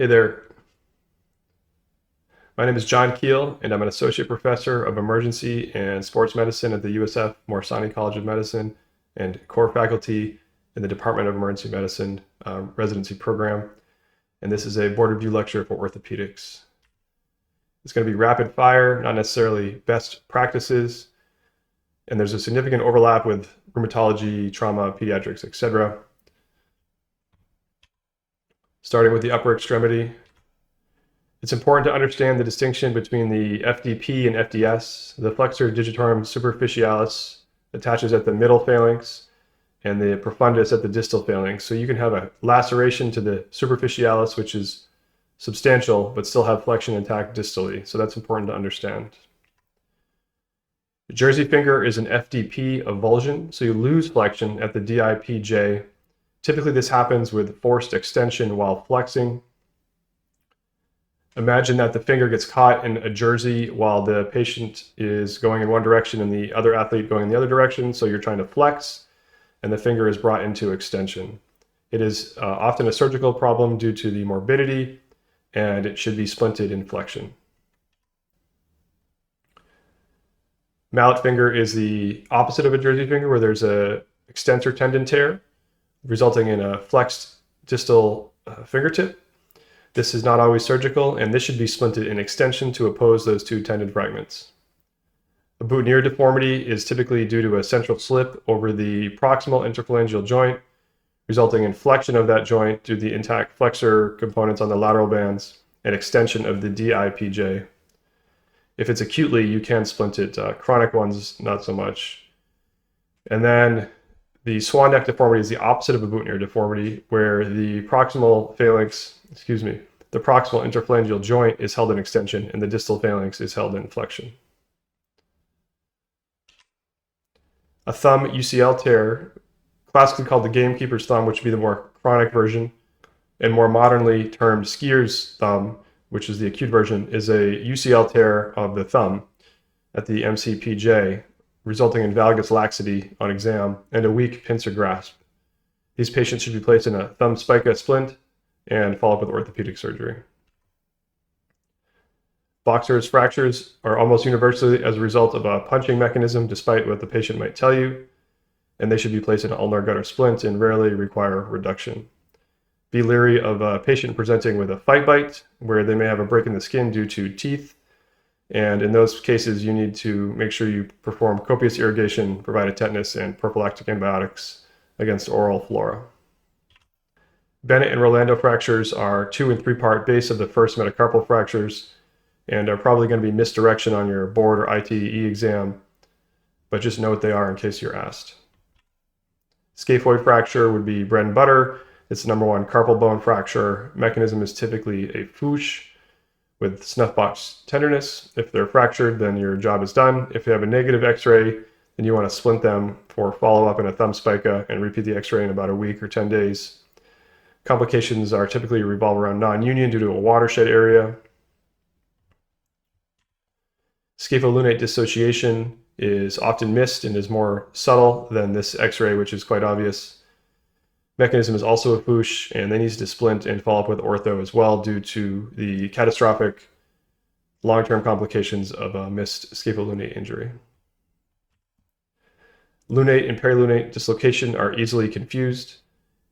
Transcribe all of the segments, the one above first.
Hey there, my name is John Keel, and I'm an Associate Professor of Emergency and Sports Medicine at the USF Morsani College of Medicine and core faculty in the Department of Emergency Medicine residency program. And this is a board review lecture for orthopedics. It's going to be rapid fire, not necessarily best practices. And there's a significant overlap with rheumatology, trauma, pediatrics, etc. Starting with the upper extremity, it's important to understand the distinction between the FDP and FDS. The flexor digitorum superficialis attaches at the middle phalanx and the profundus at the distal phalanx. So you can have a laceration to the superficialis, which is substantial, but still have flexion intact distally. So that's important to understand. The jersey finger is an FDP avulsion, so you lose flexion at the DIPJ. Typically, this happens with forced extension while flexing. Imagine that the finger gets caught in a jersey while the patient is going in one direction and the other athlete going in the other direction. So you're trying to flex, and the finger is brought into extension. It is often a surgical problem due to the morbidity, and it should be splinted in flexion. Mallet finger is the opposite of a jersey finger, where there's a extensor tendon tear, resulting in a flexed distal fingertip. This is not always surgical, and this should be splinted in extension to oppose those two tendon fragments. A boutonniere deformity is typically due to a central slip over the proximal interphalangeal joint, resulting in flexion of that joint due to the intact flexor components on the lateral bands and extension of the DIPJ. If it's acutely, you can splint it. Chronic ones, not so much. And then the swan neck deformity is the opposite of a boutonniere deformity, where the proximal interphalangeal joint is held in extension and the distal phalanx is held in flexion. A thumb UCL tear, classically called the gamekeeper's thumb, which would be the more chronic version, and more modernly termed skier's thumb, which is the acute version, is a UCL tear of the thumb at the MCPJ, resulting in valgus laxity on exam and a weak pincer grasp. These patients should be placed in a thumb spica splint and follow up with orthopedic surgery. Boxer's fractures are almost universally as a result of a punching mechanism, despite what the patient might tell you, and they should be placed in an ulnar gutter splint and rarely require reduction. Be leery of a patient presenting with a fight bite, where they may have a break in the skin due to teeth. And in those cases, you need to make sure you perform copious irrigation, provide a tetanus and prophylactic antibiotics against oral flora. Bennett and Rolando fractures are 2- and 3-part base of the first metacarpal fractures and are probably going to be misdirection on your board or ITE exam, but just know what they are in case you're asked. Scaphoid fracture would be bread and butter. It's the number one carpal bone fracture. Mechanism is typically a fouche with snuff box tenderness. If they're fractured, then your job is done. If you have a negative x-ray, then you want to splint them for follow-up in a thumb spica and repeat the x-ray in about a week or 10 days. Complications are typically revolve around non-union due to a watershed area. Scapholunate dissociation is often missed and is more subtle than this x-ray, which is quite obvious. Mechanism is also a fouche, and they need to splint and follow up with ortho as well due to the catastrophic long-term complications of a missed scapholunate injury. Lunate and perilunate dislocation are easily confused.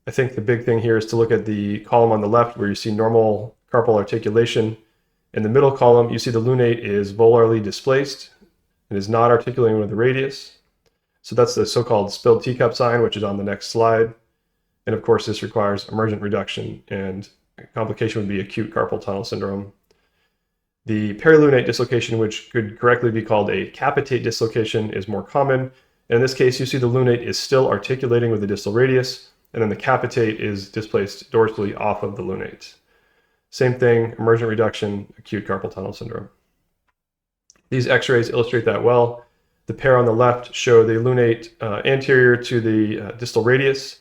I think the big thing here is to look at the column on the left where you see normal carpal articulation. In the middle column, you see the lunate is volarly displaced and is not articulating with the radius. So that's the so-called spilled teacup sign, which is on the next slide. And of course, this requires emergent reduction, and a complication would be acute carpal tunnel syndrome. The perilunate dislocation, which could correctly be called a capitate dislocation, is more common. And in this case, you see the lunate is still articulating with the distal radius, and then the capitate is displaced dorsally off of the lunate. Same thing, emergent reduction, acute carpal tunnel syndrome. These x-rays illustrate that well. The pair on the left show the lunate anterior to the distal radius,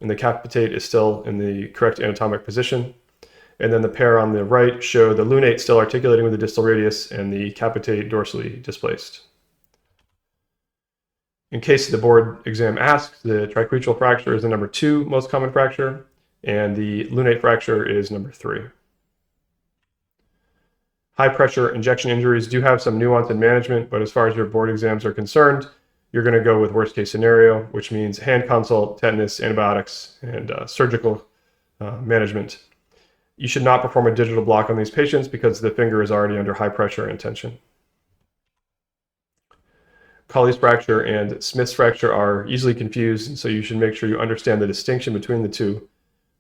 and the capitate is still in the correct anatomic position. And then the pair on the right show the lunate still articulating with the distal radius and the capitate dorsally displaced. In case the board exam asks, the triquetral fracture is the number 2 most common fracture, and the lunate fracture is number 3. High pressure injection injuries do have some nuance in management, but as far as your board exams are concerned, you're going to go with worst case scenario, which means hand consult, tetanus, antibiotics, and surgical management. You should not perform a digital block on these patients because the finger is already under high pressure and tension. Colles fracture and Smith's fracture are easily confused, and so you should make sure you understand the distinction between the two.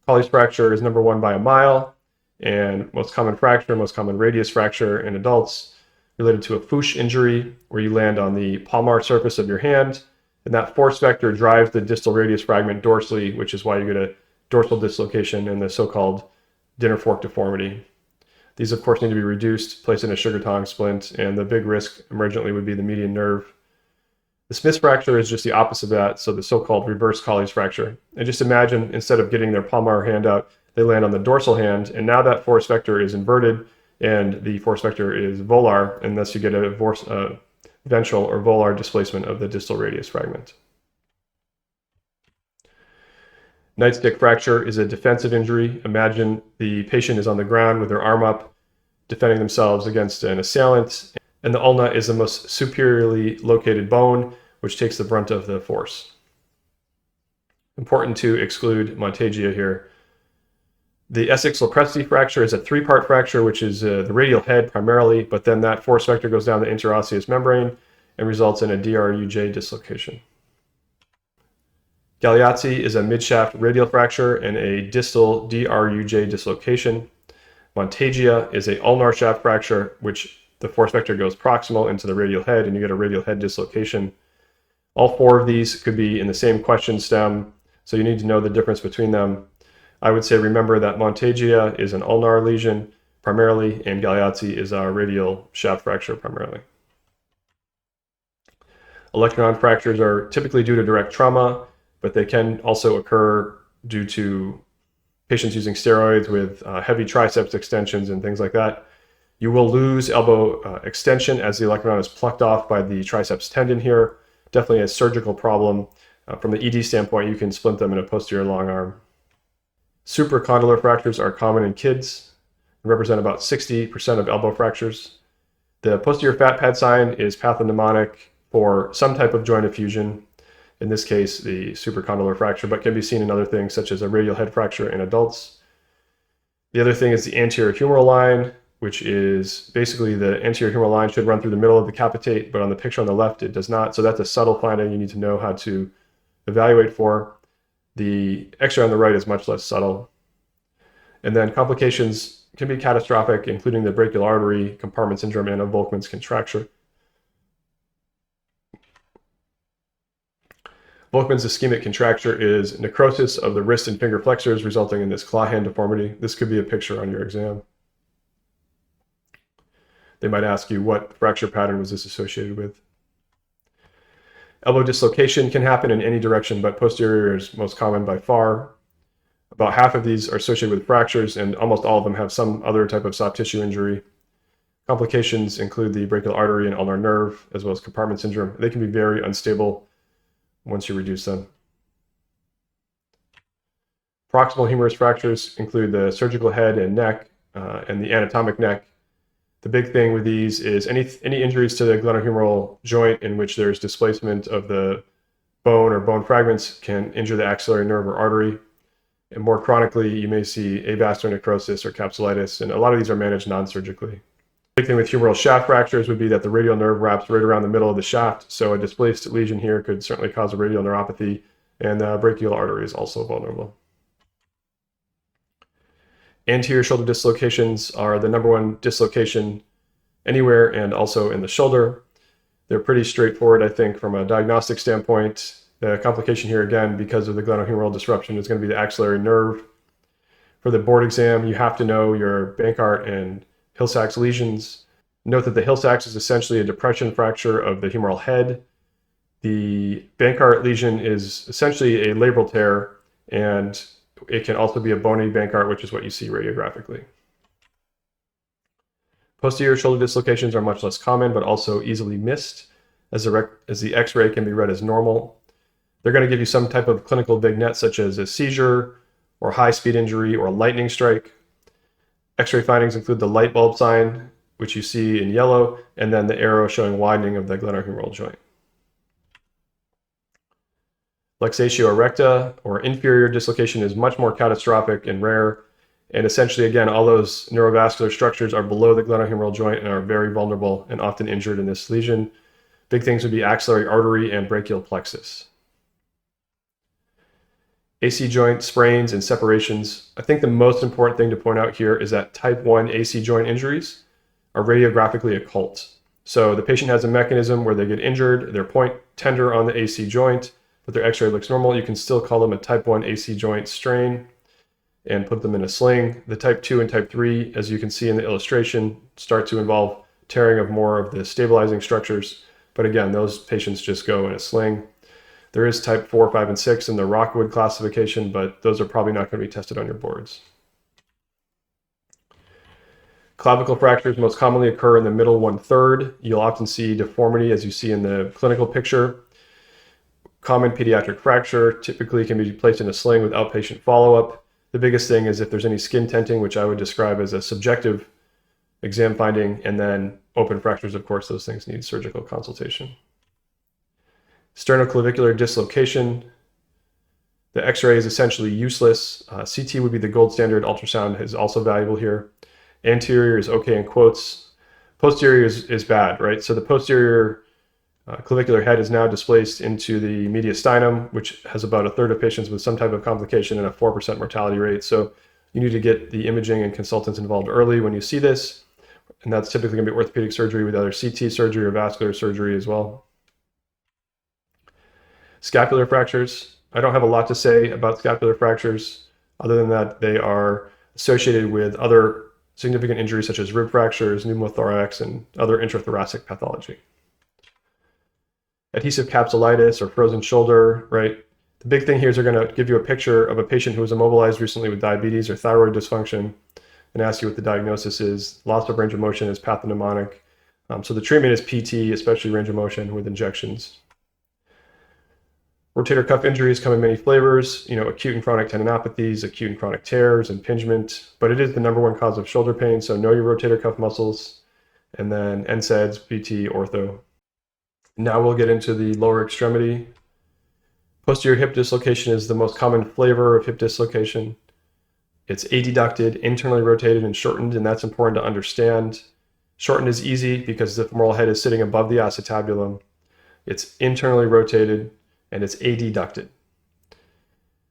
Colles fracture is number 1 by a mile, and most common fracture, most common radius fracture in adults, related to a Fuchs injury, where you land on the palmar surface of your hand, and that force vector drives the distal radius fragment dorsally, which is why you get a dorsal dislocation and the so-called dinner fork deformity. These, of course, need to be reduced, placed in a sugar tongue splint, and the big risk emergently would be the median nerve. The Smith's fracture is just the opposite of that, so the so-called reverse Colles fracture. And just imagine, instead of getting their palmar hand out, they land on the dorsal hand, and now that force vector is inverted, and the force vector is volar, and thus you get a ventral or volar displacement of the distal radius fragment. Nightstick fracture is a defensive injury. Imagine the patient is on the ground with their arm up, defending themselves against an assailant, and the ulna is the most superiorly located bone, which takes the brunt of the force. Important to exclude Montagia here. The Essex-Lopresti fracture is a 3-part fracture, which is the radial head primarily, but then that force vector goes down the interosseous membrane and results in a DRUJ dislocation. Galeazzi is a midshaft radial fracture and a distal DRUJ dislocation. Montagia is a ulnar shaft fracture, which the force vector goes proximal into the radial head, and you get a radial head dislocation. All 4 of these could be in the same question stem, so you need to know the difference between them. I would say remember that Montagia is an ulnar lesion primarily, and Galeazzi is a radial shaft fracture primarily. Olecranon fractures are typically due to direct trauma, but they can also occur due to patients using steroids with heavy triceps extensions and things like that. You will lose elbow extension as the olecranon is plucked off by the triceps tendon here. Definitely a surgical problem. From the ED standpoint, you can splint them in a posterior long arm. Supracondylar fractures are common in kids and represent about 60% of elbow fractures. The posterior fat pad sign is pathognomonic for some type of joint effusion, in this case the supracondylar fracture, but can be seen in other things such as a radial head fracture in adults. The other thing is the anterior humeral line, which is basically the anterior humeral line should run through the middle of the capitate, but on the picture on the left it does not. So that's a subtle finding you need to know how to evaluate for. The X-ray on the right is much less subtle. And then complications can be catastrophic, including the brachial artery compartment syndrome and a Volkmann's contracture. Volkmann's ischemic contracture is necrosis of the wrist and finger flexors, resulting in this claw hand deformity. This could be a picture on your exam. They might ask you, what fracture pattern was this associated with? Elbow dislocation can happen in any direction, but posterior is most common by far. About half of these are associated with fractures, and almost all of them have some other type of soft tissue injury. Complications include the brachial artery and ulnar nerve, as well as compartment syndrome. They can be very unstable once you reduce them. Proximal humerus fractures include the surgical head and neck and the anatomic neck. The big thing with these is any injuries to the glenohumeral joint in which there's displacement of the bone or bone fragments can injure the axillary nerve or artery. And more chronically, you may see avascular necrosis or capsulitis, and a lot of these are managed non-surgically. The big thing with humeral shaft fractures would be that the radial nerve wraps right around the middle of the shaft, so a displaced lesion here could certainly cause a radial neuropathy, and the brachial artery is also vulnerable. Anterior shoulder dislocations are the #1 dislocation anywhere and also in the shoulder. They're pretty straightforward, I think, from a diagnostic standpoint. The complication here, again, because of the glenohumeral disruption, is going to be the axillary nerve. For the board exam, you have to know your Bankart and Hill-Sachs lesions. Note that the Hill-Sachs is essentially a depression fracture of the humeral head. The Bankart lesion is essentially a labral tear, and it can also be a bony Bankart, which is what you see radiographically. Posterior shoulder dislocations are much less common, but also easily missed, as the X-ray can be read as normal. They're going to give you some type of clinical vignette, such as a seizure, or high-speed injury, or a lightning strike. X-ray findings include the light bulb sign, which you see in yellow, and then the arrow showing widening of the glenohumeral joint. Luxatio erecta, or inferior dislocation, is much more catastrophic and rare. And essentially, again, all those neurovascular structures are below the glenohumeral joint and are very vulnerable and often injured in this lesion. Big things would be axillary artery and brachial plexus. AC joint sprains and separations. I think the most important thing to point out here is that type 1 AC joint injuries are radiographically occult. So the patient has a mechanism where they get injured, their point tender on the AC joint, but their x-ray looks normal. You can still call them a type 1 AC joint strain and put them in a sling. The type 2 and type 3, as you can see in the illustration, start to involve tearing of more of the stabilizing structures. But again, those patients just go in a sling. There is type 4, 5, and 6 in the Rockwood classification, but those are probably not going to be tested on your boards. Clavicle fractures most commonly occur in the middle 1/3. You'll often see deformity as you see in the clinical picture. Common pediatric fracture typically can be placed in a sling with outpatient follow-up. The biggest thing is if there's any skin tenting, which I would describe as a subjective exam finding, and then open fractures, of course, those things need surgical consultation. Sternoclavicular dislocation. The x-ray is essentially useless. CT would be the gold standard. Ultrasound is also valuable here. Anterior is okay in quotes. Posterior is bad, right? So the posterior clavicular head is now displaced into the mediastinum, which has about 1/3 of patients with some type of complication and a 4% mortality rate. So you need to get the imaging and consultants involved early when you see this. And that's typically going to be orthopedic surgery with either CT surgery or vascular surgery as well. Scapular fractures. I don't have a lot to say about scapular fractures other than that they are associated with other significant injuries such as rib fractures, pneumothorax, and other intrathoracic pathology. Adhesive capsulitis or frozen shoulder, right? The big thing here is they're going to give you a picture of a patient who was immobilized recently with diabetes or thyroid dysfunction and ask you what the diagnosis is. Loss of range of motion is pathognomonic. So the treatment is PT, especially range of motion with injections. Rotator cuff injuries come in many flavors, acute and chronic tendinopathies, acute and chronic tears, impingement, but it is the #1 cause of shoulder pain, so know your rotator cuff muscles, and then NSAIDs, PT, ortho. Now we'll get into the lower extremity. Posterior hip dislocation is the most common flavor of hip dislocation. It's adducted, internally rotated, and shortened, and that's important to understand. Shortened is easy because the femoral head is sitting above the acetabulum. It's internally rotated, and it's adducted.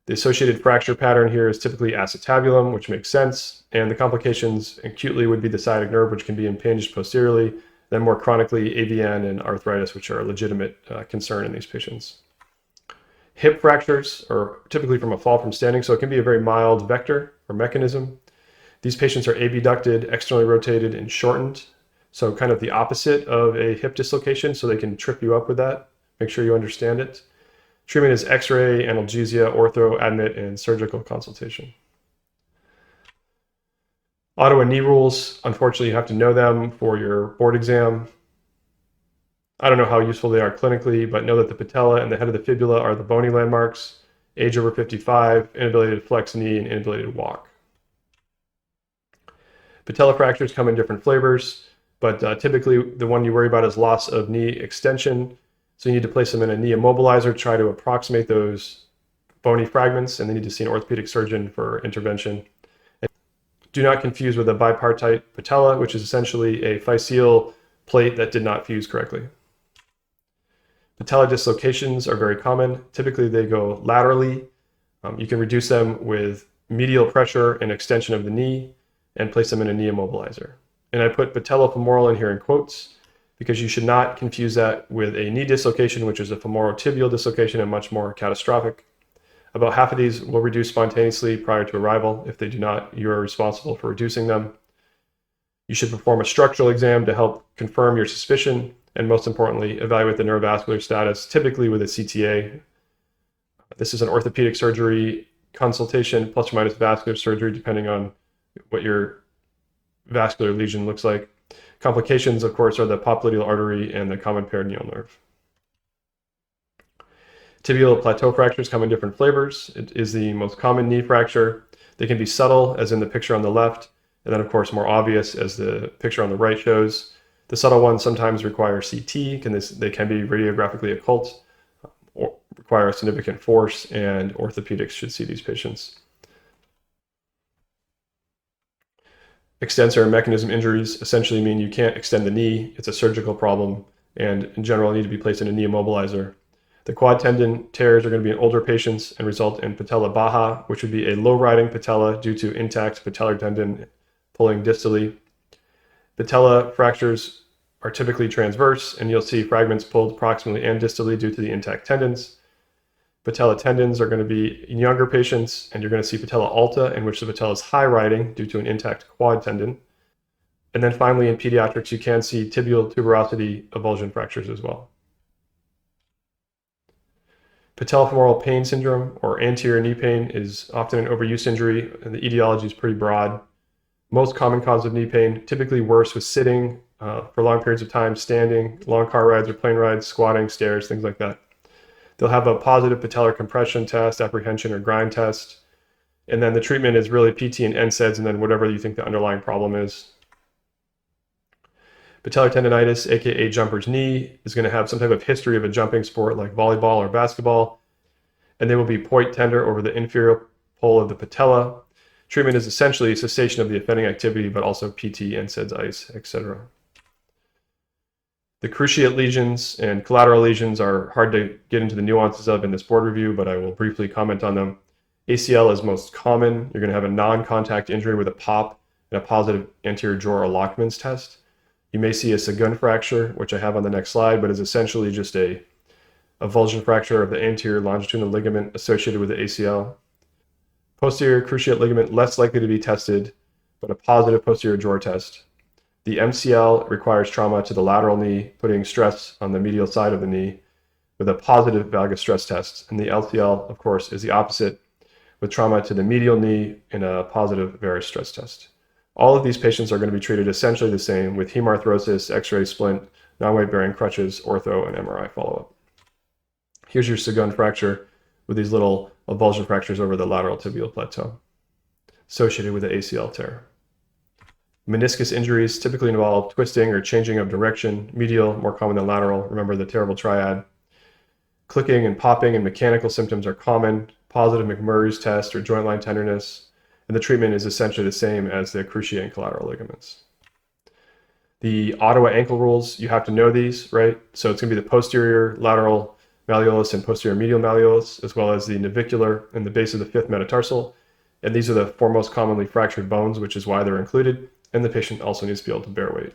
The associated fracture pattern here is typically acetabulum, which makes sense, and the complications acutely would be the sciatic nerve, which can be impinged posteriorly, then more chronically AVN and arthritis, which are a legitimate concern in these patients. Hip fractures are typically from a fall from standing, so it can be a very mild vector or mechanism. These patients are abducted, externally rotated, and shortened, so kind of the opposite of a hip dislocation, so they can trip you up with that. Make sure you understand it. Treatment is x-ray, analgesia, ortho, admit, and surgical consultation. Auto and knee rules, unfortunately, you have to know them for your board exam. I don't know how useful they are clinically, but know that the patella and the head of the fibula are the bony landmarks. Age over 55, inability to flex knee, and inability to walk. Patella fractures come in different flavors, but typically the one you worry about is loss of knee extension. So you need to place them in a knee immobilizer, try to approximate those bony fragments, and they need to see an orthopedic surgeon for intervention. And do not confuse with a bipartite patella, which is essentially a physeal plate that did not fuse correctly. Patella dislocations are very common. Typically they go laterally. You can reduce them with medial pressure and extension of the knee and place them in a knee immobilizer. And I put patellofemoral in here in quotes because you should not confuse that with a knee dislocation, which is a femorotibial dislocation and much more catastrophic. About half of these will reduce spontaneously prior to arrival. If they do not, you are responsible for reducing them. You should perform a structural exam to help confirm your suspicion, and most importantly, evaluate the neurovascular status, typically with a CTA. This is an orthopedic surgery consultation plus or minus vascular surgery, depending on what your vascular lesion looks like. Complications, of course, are the popliteal artery and the common perineal nerve. Tibial plateau fractures come in different flavors. It is the most common knee fracture. They can be subtle, as in the picture on the left, And then, of course, more obvious, as the picture on the right shows, the subtle ones sometimes require CT. They can be radiographically occult, or require a significant force, and orthopedics should see these patients. Extensor mechanism injuries essentially mean you can't extend the knee. It's a surgical problem, and in general need to be placed in a knee immobilizer. The quad tendon tears are going to be in older patients and result in patella baja, which would be a low-riding patella due to intact patellar tendon pulling distally. Patella fractures are typically transverse, and you'll see fragments pulled proximally and distally due to the intact tendons. Patella tendons are going to be in younger patients, and you're going to see patella alta, in which the patella is high riding due to an intact quad tendon. And then finally, in pediatrics, you can see tibial tuberosity avulsion fractures as well. Patellofemoral pain syndrome, or anterior knee pain, is often an overuse injury, and the etiology is pretty broad. Most common cause of knee pain, typically worse with sitting for long periods of time, standing, long car rides or plane rides, squatting, stairs, things like that. They'll have a positive patellar compression test, apprehension, or grind test. And then the treatment is really PT and NSAIDs, and then whatever you think the underlying problem is. Patellar tendonitis, aka jumper's knee, is going to have some type of history of a jumping sport like volleyball or basketball, and they will be point tender over the inferior pole of the patella. Treatment is essentially cessation of the offending activity, but also PT, NSAIDs, ICE, etc. The cruciate lesions and collateral lesions are hard to get into the nuances of in this board review, but I will briefly comment on them. ACL is most common. You're going to have a non-contact injury with a pop and a positive anterior drawer or Lockman's test. You may see a Sagun fracture, which I have on the next slide, but is essentially just a avulsion fracture of the anterior longitudinal ligament associated with the ACL. Posterior cruciate ligament, less likely to be tested, but a positive posterior drawer test. The MCL requires trauma to the lateral knee, putting stress on the medial side of the knee with a positive valgus stress test. And the LCL, of course, is the opposite, with trauma to the medial knee and a positive varus stress test. All of these patients are going to be treated essentially the same with hemarthrosis, X-ray splint, non-weight bearing crutches, ortho, and MRI follow-up. Here's your Sagun fracture with these little avulsion fractures over the lateral tibial plateau associated with the ACL tear. Meniscus injuries typically involve twisting or changing of direction, medial more common than lateral. Remember the terrible triad. Clicking and popping and mechanical symptoms are common. Positive McMurray's test or joint line tenderness. And the treatment is essentially the same as the cruciate and collateral ligaments. The Ottawa ankle rules, you have to know these, right? So it's going to be the posterior lateral malleolus and posterior medial malleolus, as well as the navicular and the base of the fifth metatarsal. And these are the four most commonly fractured bones, which is why they're included. And the patient also needs to be able to bear weight.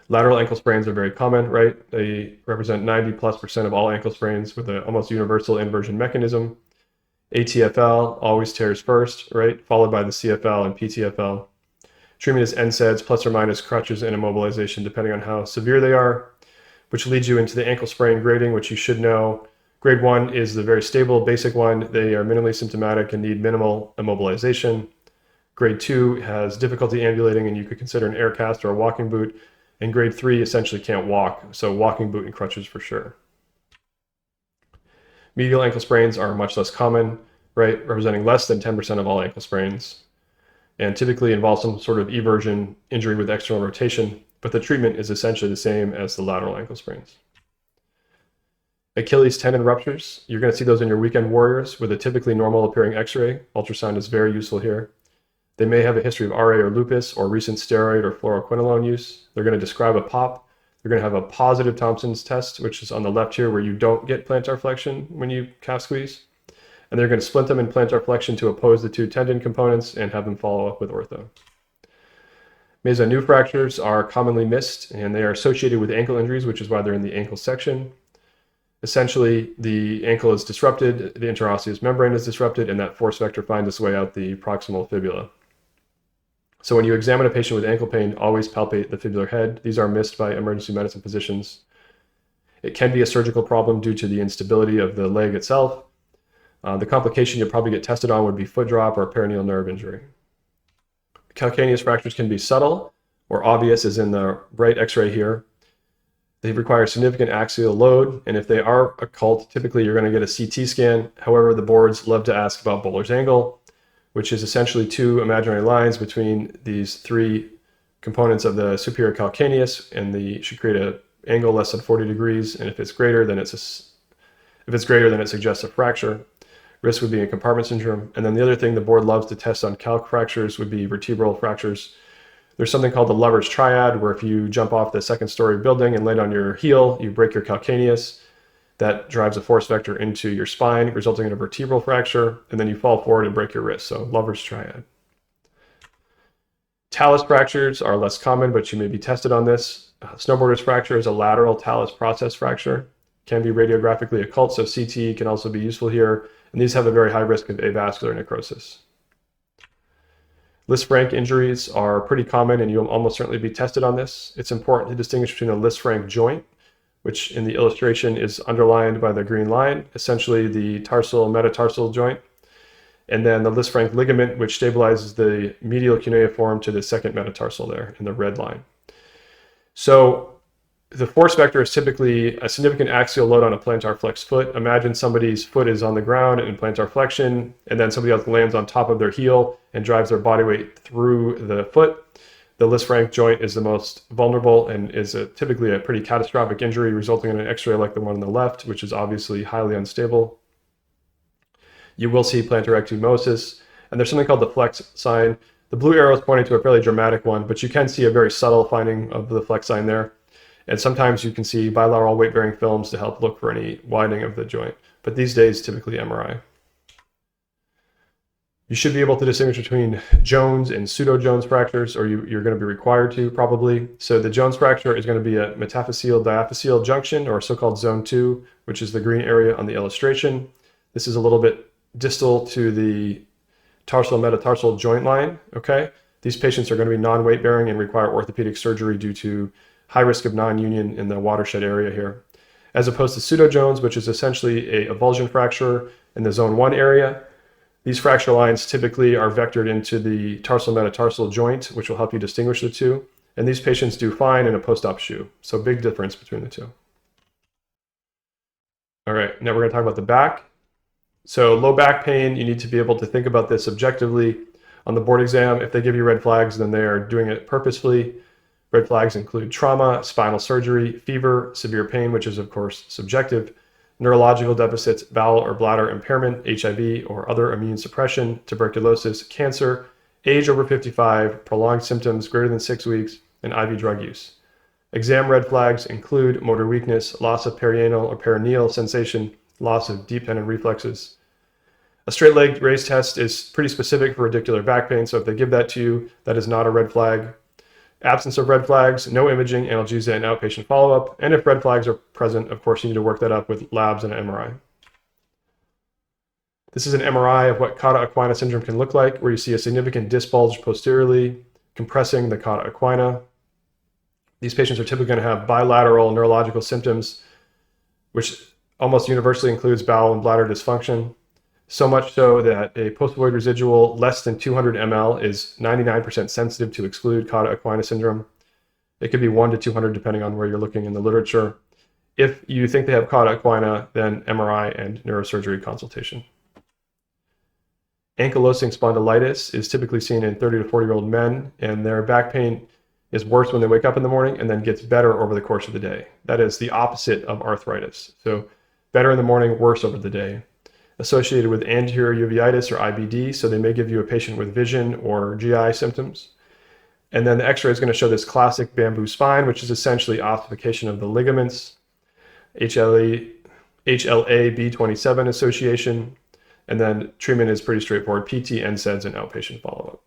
Lateral ankle sprains are very common, right? They represent 90+% of all ankle sprains with an almost universal inversion mechanism. ATFL always tears first, right? Followed by the CFL and PTFL. Treatment is NSAIDs plus or minus crutches and immobilization depending on how severe they are, which leads you into the ankle sprain grading, which you should know. Grade 1 is the very stable, basic one. They are minimally symptomatic and need minimal immobilization. Grade 2 has difficulty ambulating, and you could consider an air cast or a walking boot. And grade 3 essentially can't walk, so walking boot and crutches for sure. Medial ankle sprains are much less common, right? Representing less than 10% of all ankle sprains, and typically involve some sort of eversion injury with external rotation, but the treatment is essentially the same as the lateral ankle sprains. Achilles tendon ruptures, you're going to see those in your weekend warriors with a typically normal appearing x-ray. Ultrasound is very useful here. They may have a history of RA or lupus or recent steroid or fluoroquinolone use. They're going to describe a pop. They're going to have a positive Thompson's test, which is on the left here, where you don't get plantar flexion when you calf squeeze. And they're going to splint them in plantar flexion to oppose the two tendon components and have them follow up with ortho. Mesa new fractures are commonly missed, and they are associated with ankle injuries, which is why they're in the ankle section. Essentially, the ankle is disrupted, the interosseous membrane is disrupted, and that force vector finds its way out the proximal fibula. So when you examine a patient with ankle pain, always palpate the fibular head. These are missed by emergency medicine physicians. It can be a surgical problem due to the instability of the leg itself. The complication you'll probably get tested on would be foot drop or perineal nerve injury. Calcaneus fractures can be subtle or obvious, as in the right x-ray here. They require significant axial load, and if they are occult, typically you're going to get a CT scan. However, the boards love to ask about Bowler's angle, which is essentially two imaginary lines between these three components of the superior calcaneus, and the should create an angle less than 40 degrees. And if it's greater, then it suggests a fracture. Risk would be a compartment syndrome. And then the other thing the board loves to test on calc fractures would be vertebral fractures. There's something called the lover's triad, where if you jump off the second-story building and land on your heel, you break your calcaneus. That drives a force vector into your spine, resulting in a vertebral fracture, and then you fall forward and break your wrist. So lover's triad. Talus fractures are less common, but you may be tested on this. Snowboarder's fracture is a lateral talus process fracture. Can be radiographically occult, so CT can also be useful here. And these have a very high risk of avascular necrosis. Lisfranc injuries are pretty common, and you'll almost certainly be tested on this. It's important to distinguish between a Lisfranc joint, which in the illustration is underlined by the green line, essentially the tarsal metatarsal joint, and then the Lisfranc ligament, which stabilizes the medial cuneiform to the second metatarsal there in the red line. So the force vector is typically a significant axial load on a plantar flex foot. Imagine somebody's foot is on the ground in plantar flexion, and then somebody else lands on top of their heel and drives their body weight through the foot. The Lisfranc joint is the most vulnerable and is typically a pretty catastrophic injury, resulting in an x-ray like the one on the left, which is obviously highly unstable. You will see plantar ecdymosis, and there's something called the flex sign. The blue arrow is pointing to a fairly dramatic one, but you can see a very subtle finding of the flex sign there. And sometimes you can see bilateral weight-bearing films to help look for any widening of the joint. But these days, typically MRI. You should be able to distinguish between Jones and pseudo-Jones fractures, or you're going to be required to probably. So the Jones fracture is going to be a metaphyseal-diaphyseal junction, or so-called zone 2, which is the green area on the illustration. This is a little bit distal to the tarsal metatarsal joint line, okay? These patients are going to be non-weight bearing and require orthopedic surgery due to high risk of non-union in the watershed area here. As opposed to pseudo-Jones, which is essentially a avulsion fracture in the zone 1 area. These fracture lines typically are vectored into the tarsal metatarsal joint, which will help you distinguish the two. And these patients do fine in a post-op shoe. So big difference between the two. All right, now we're going to talk about the back. So low back pain, you need to be able to think about this objectively. On the board exam, if they give you red flags, then they are doing it purposefully. Red flags include trauma, spinal surgery, fever, severe pain, which is of course subjective, neurological deficits, bowel or bladder impairment, HIV or other immune suppression, tuberculosis, cancer, age over 55, prolonged symptoms greater than 6 weeks, and IV drug use. Exam red flags include motor weakness, loss of perianal or perineal sensation, loss of deep tendon reflexes. A straight leg raise test is pretty specific for radicular back pain, so if they give that to you, that is not a red flag. Absence of red flags, no imaging, analgesia, and outpatient follow-up. And if red flags are present, of course, you need to work that up with labs and an MRI. This is an MRI of what cauda equina syndrome can look like, where you see a significant disc bulge posteriorly, compressing the cauda equina. These patients are typically going to have bilateral neurological symptoms, which almost universally includes bowel and bladder dysfunction. So much so that a post-void residual less than 200 ml is 99% sensitive to exclude cauda equina syndrome. It could be 1 to 200 depending on where you're looking in the literature. If you think they have cauda equina, then MRI and neurosurgery consultation. Ankylosing spondylitis is typically seen in 30 to 40-year-old men, and their back pain is worse when they wake up in the morning and then gets better over the course of the day. That is the opposite of arthritis. So better in the morning, worse over the day. Associated with anterior uveitis or IBD, so they may give you a patient with vision or GI symptoms. And then the x-ray is going to show this classic bamboo spine, which is essentially ossification of the ligaments, HLA-B27 association, and then treatment is pretty straightforward, PT, NSAIDs, and outpatient follow-up.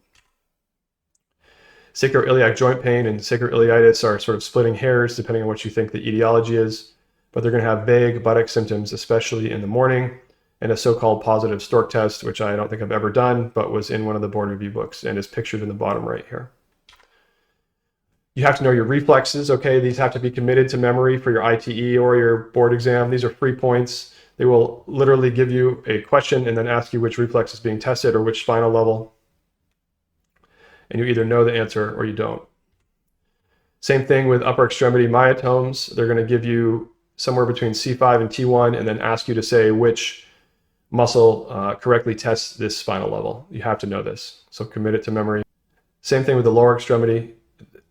Sacroiliac joint pain and sacroiliitis are sort of splitting hairs depending on what you think the etiology is, but they're going to have vague buttock symptoms, especially in the morning, and a so-called positive stork test, which I don't think I've ever done, but was in one of the board review books and is pictured in the bottom right here. You have to know your reflexes, okay? These have to be committed to memory for your ITE or your board exam. These are free points. They will literally give you a question and then ask you which reflex is being tested or which spinal level. And you either know the answer or you don't. Same thing with upper extremity myotomes. They're going to give you somewhere between C5 and T1 and then ask you to say which muscle correctly tests this spinal level. You have to know this, so commit it to memory. Same thing with the lower extremity.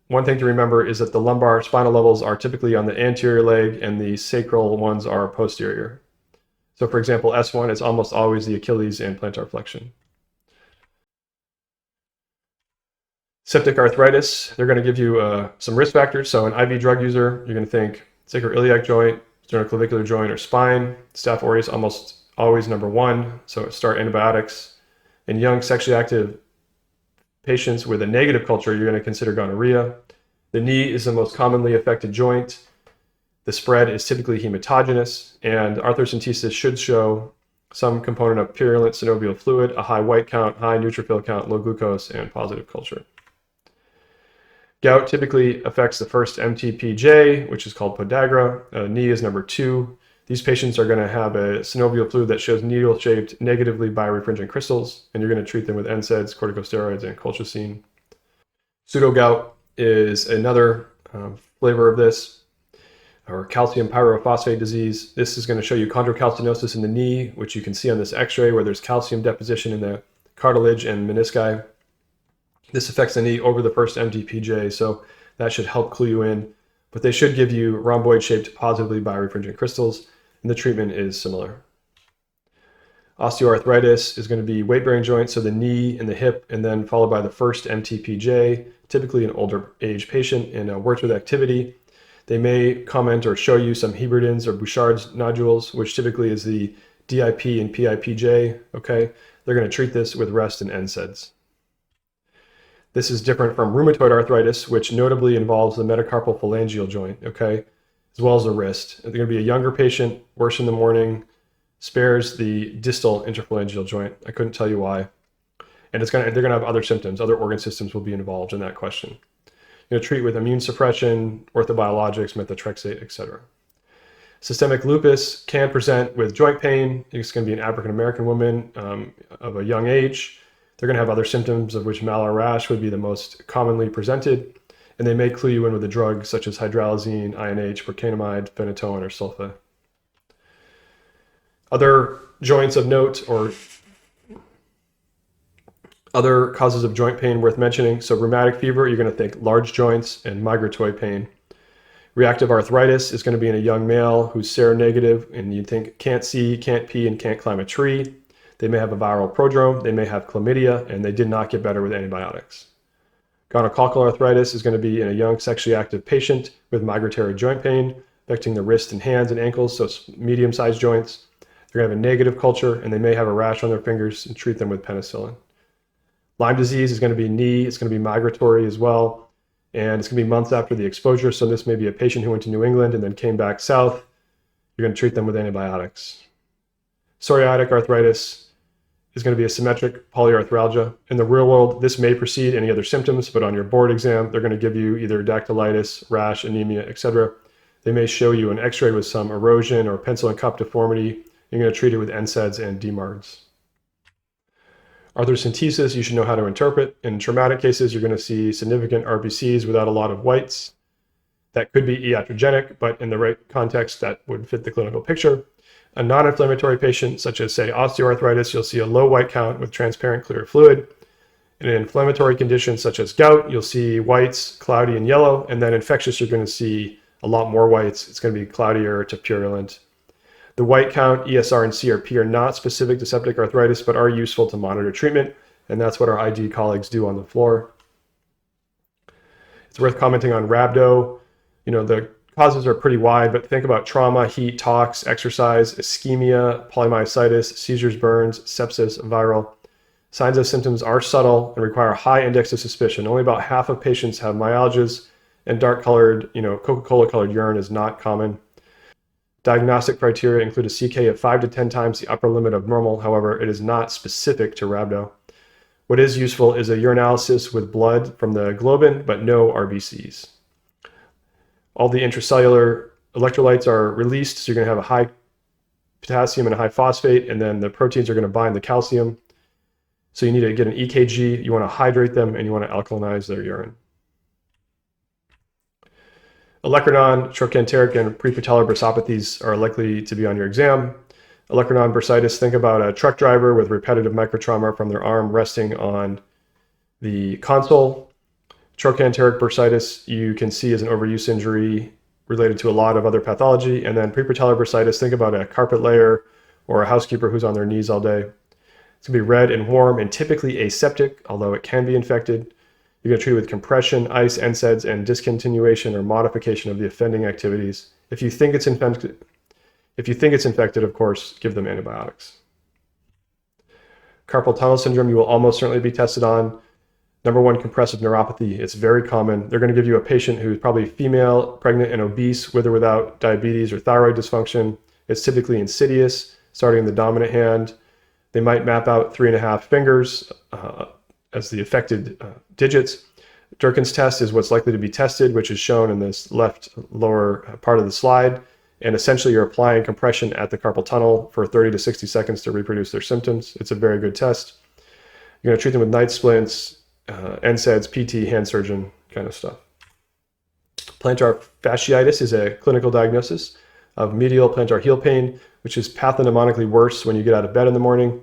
One thing to remember is that the lumbar spinal levels are typically on the anterior leg and the sacral ones are posterior. So for example, S1 is almost always the Achilles and plantar flexion. Septic arthritis, they're going to give you some risk factors. So an IV drug user, you're going to think sacroiliac joint, sternoclavicular joint, or spine. Staph aureus almost always number one, so start antibiotics. In young sexually active patients with a negative culture, you're going to consider gonorrhea. The knee is the most commonly affected joint. The spread is typically hematogenous, and arthrocentesis should show some component of purulent synovial fluid, a high white count, high neutrophil count, low glucose, and positive culture. Gout typically affects the first MTPJ, which is called podagra. Knee is number 2. These patients are going to have a synovial fluid that shows needle-shaped, negatively biorefringent crystals, and you're going to treat them with NSAIDs, corticosteroids, and colchicine. Pseudogout is another flavor of this, or calcium pyrophosphate disease. This is going to show you chondrocalcinosis in the knee, which you can see on this x-ray where there's calcium deposition in the cartilage and menisci. This affects the knee over the first MTPJ, so that should help clue you in. But they should give you rhomboid-shaped positively biorefringent crystals, and the treatment is similar. Osteoarthritis is going to be weight-bearing joints, so the knee and the hip, and then followed by the first MTPJ, typically an older age patient in works with activity. They may comment or show you some Heberdin's or Bouchard's nodules, which typically is the DIP and PIPJ, okay? They're going to treat this with rest and NSAIDs. This is different from rheumatoid arthritis, which notably involves the metacarpal phalangeal joint, okay, as well as the wrist. They're going to be a younger patient, worse in the morning, spares the distal interphalangeal joint. I couldn't tell you why. And they're going to have other symptoms. Other organ systems will be involved in that question. You're going to treat with immune suppression, orthobiologics, methotrexate, etc. Systemic lupus can present with joint pain. It's going to be an African-American woman of a young age. They're going to have other symptoms, of which malar rash would be the most commonly presented, and they may clue you in with a drug such as hydralazine, INH, procainamide, phenytoin, or sulfa. Other joints of note or other causes of joint pain worth mentioning. So rheumatic fever, you're going to think large joints and migratory pain. Reactive arthritis is going to be in a young male who's seronegative, and you think can't see, can't pee, and can't climb a tree. They may have a viral prodrome, they may have chlamydia, and they did not get better with antibiotics. Gonococcal arthritis is going to be in a young sexually active patient with migratory joint pain, affecting the wrist and hands and ankles, so it's medium-sized joints. They're going to have a negative culture, and they may have a rash on their fingers, and treat them with penicillin. Lyme disease is going to be knee, it's going to be migratory as well, and it's going to be months after the exposure, so this may be a patient who went to New England and then came back south. You're going to treat them with antibiotics. Psoriatic arthritis is going to be a symmetric polyarthralgia. In the real world, this may precede any other symptoms, but on your board exam, they're going to give you either dactylitis, rash, anemia, etc. They may show you an x-ray with some erosion or pencil and cup deformity. You're going to treat it with NSAIDs and DMARDs. Arthrocentesis, you should know how to interpret. In traumatic cases, you're going to see significant RBCs without a lot of whites. That could be iatrogenic, but in the right context, that would fit the clinical picture. A non-inflammatory patient, such as, say, osteoarthritis, you'll see a low white count with transparent clear fluid. In an inflammatory condition, such as gout, you'll see whites, cloudy and yellow. And then infectious, you're going to see a lot more whites. It's going to be cloudier to purulent. The white count, ESR, and CRP are not specific to septic arthritis, but are useful to monitor treatment. And that's what our ID colleagues do on the floor. It's worth commenting on rhabdo. The causes are pretty wide, but think about trauma, heat, tox, exercise, ischemia, polymyositis, seizures, burns, sepsis, viral. Signs and symptoms are subtle and require a high index of suspicion. Only about half of patients have myalgias, and dark-colored, Coca-Cola colored urine is not common. Diagnostic criteria include a CK of 5 to 10 times the upper limit of normal. However, it is not specific to rhabdo. What is useful is a urinalysis with blood from the globin, but no RBCs. All the intracellular electrolytes are released, so you're going to have a high potassium and a high phosphate, and then the proteins are going to bind the calcium. So you need to get an EKG, you want to hydrate them, and you want to alkalinize their urine. Olecranon, trochanteric, and prepatellar bursopathies are likely to be on your exam. Olecranon bursitis, think about a truck driver with repetitive microtrauma from their arm resting on the console. Trochanteric bursitis, you can see as an overuse injury related to a lot of other pathology. And then prepatellar bursitis, think about a carpet layer or a housekeeper who's on their knees all day. It's going to be red and warm and typically aseptic, although it can be infected. You're going to treat it with compression, ice, NSAIDs, and discontinuation or modification of the offending activities. If you think it's infected, of course, give them antibiotics. Carpal tunnel syndrome, you will almost certainly be tested on. Number one, compressive neuropathy. It's very common. They're going to give you a patient who's probably female, pregnant, and obese, with or without diabetes or thyroid dysfunction. It's typically insidious, starting in the dominant hand. They might map out 3.5 fingers as the affected digits. Durkin's test is what's likely to be tested, which is shown in this left lower part of the slide. And essentially, you're applying compression at the carpal tunnel for 30 to 60 seconds to reproduce their symptoms. It's a very good test. You're going to treat them with night splints, NSAIDs, PT, hand surgeon kind of stuff. Plantar fasciitis is a clinical diagnosis of medial plantar heel pain, which is pathonemonically worse when you get out of bed in the morning.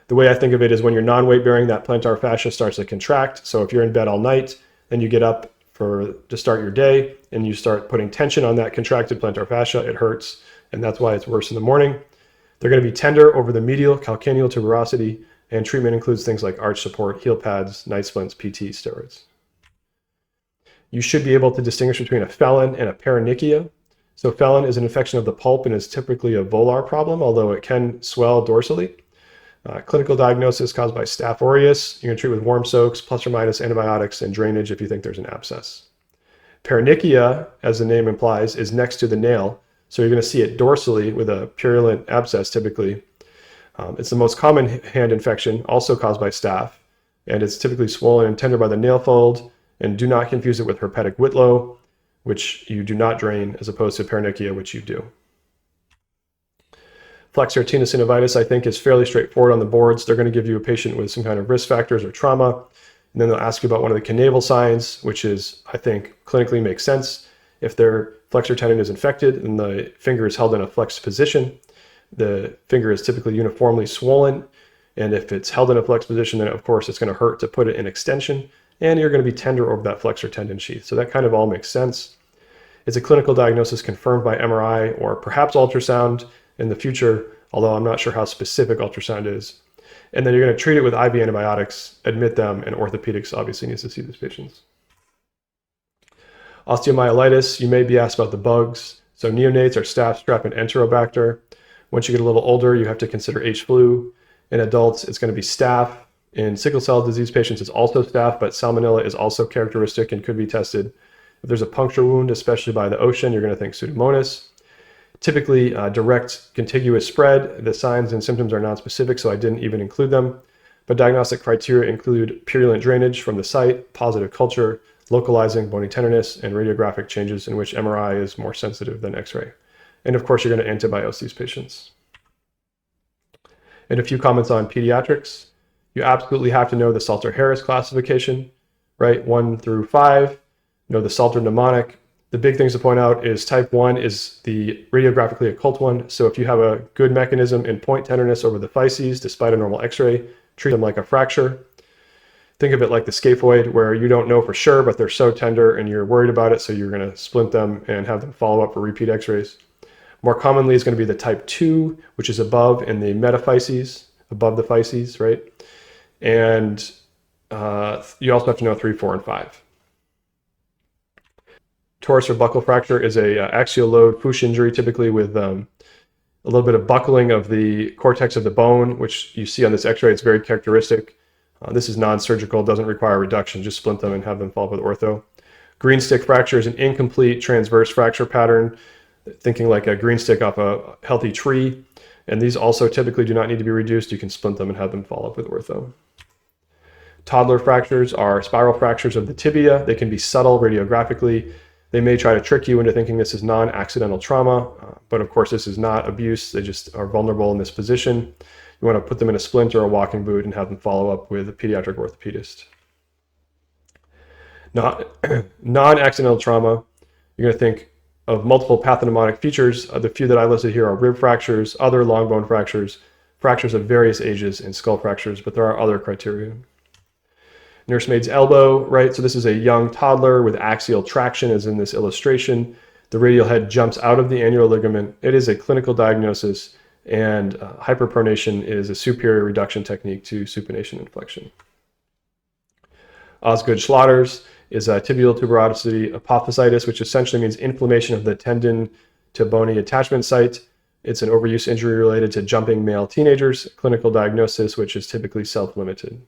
The way I think of it is when you're non-weight bearing, that plantar fascia starts to contract. So if you're in bed all night, then you get up to start your day and you start putting tension on that contracted plantar fascia, it hurts. And that's why it's worse in the morning. They're going to be tender over the medial calcaneal tuberosity, and treatment includes things like arch support, heel pads, night splints, PT, steroids. You should be able to distinguish between a felon and a paronychia. So felon is an infection of the pulp and is typically a volar problem, although it can swell dorsally. Clinical diagnosis caused by Staph aureus. You're going to treat with warm soaks, plus or minus antibiotics, and drainage if you think there's an abscess. Paronychia, as the name implies, is next to the nail. So you're going to see it dorsally with a purulent abscess typically. It's the most common hand infection, also caused by staph, and it's typically swollen and tender by the nail fold. And do not confuse it with herpetic whitlow, which you do not drain, as opposed to paronychia, which you do. Flexor tenosynovitis, I think, is fairly straightforward on the boards. They're going to give you a patient with some kind of risk factors or trauma, and then they'll ask you about one of the canaval signs, which is, I think, clinically makes sense. If their flexor tendon is infected and the finger is held in a flexed position, the finger is typically uniformly swollen. And if it's held in a flexed position, then of course it's going to hurt to put it in extension, and you're going to be tender over that flexor tendon sheath. So that kind of all makes sense. It's a clinical diagnosis confirmed by MRI or perhaps ultrasound in the future, although I'm not sure how specific ultrasound is. And then you're going to treat it with IV antibiotics, admit them, and orthopedics obviously needs to see these patients. Osteomyelitis, you may be asked about the bugs. So neonates are staph, strep, and enterobacter. Once you get a little older, you have to consider H. flu. In adults, it's going to be staph. In sickle cell disease patients, it's also staph, but salmonella is also characteristic and could be tested. If there's a puncture wound, especially by the ocean, you're going to think Pseudomonas. Typically, direct contiguous spread. The signs and symptoms are nonspecific, so I didn't even include them. But diagnostic criteria include purulent drainage from the site, positive culture, localizing bony tenderness, and radiographic changes in which MRI is more sensitive than X-ray. And of course, you're going to antibiose these patients. And a few comments on pediatrics. You absolutely have to know the Salter-Harris classification, right? 1 through 5. Know the Salter mnemonic. The big things to point out is type 1 is the radiographically occult one. So if you have a good mechanism in point tenderness over the physes, despite a normal X-ray, treat them like a fracture. Think of it like the scaphoid, where you don't know for sure, but they're so tender and you're worried about it, so you're going to splint them and have them follow up for repeat X-rays. More commonly is going to be the type 2, which is above in the metaphyses, above the physes, right? And you also have to know 3, 4, and 5. Torus or buccal fracture is a axial load Fuchs injury, typically with a little bit of buckling of the cortex of the bone, which you see on this X-ray. It's very characteristic. This is non-surgical, doesn't require reduction. Just splint them and have them follow up with ortho. Green stick fracture is an incomplete transverse fracture pattern, thinking like a green stick off a healthy tree. And these also typically do not need to be reduced. You can splint them and have them follow up with ortho. Toddler fractures are spiral fractures of the tibia. They can be subtle radiographically. They may try to trick you into thinking this is non-accidental trauma, but of course this is not abuse. They just are vulnerable in this position. You want to put them in a splint or a walking boot and have them follow up with a pediatric orthopedist. Non-accidental trauma, you're going to think of multiple pathognomonic features. The few that I listed here are rib fractures, other long bone fractures, fractures of various ages, and skull fractures, but there are other criteria. Nursemaid's elbow, right? So this is a young toddler with axial traction, as in this illustration. The radial head jumps out of the annular ligament. It is a clinical diagnosis, and hyperpronation is a superior reduction technique to supination and flexion. Osgood-Schlatter's is a tibial tuberosity apophysitis, which essentially means inflammation of the tendon to bony attachment site. It's an overuse injury related to jumping male teenagers, clinical diagnosis, which is typically self-limited.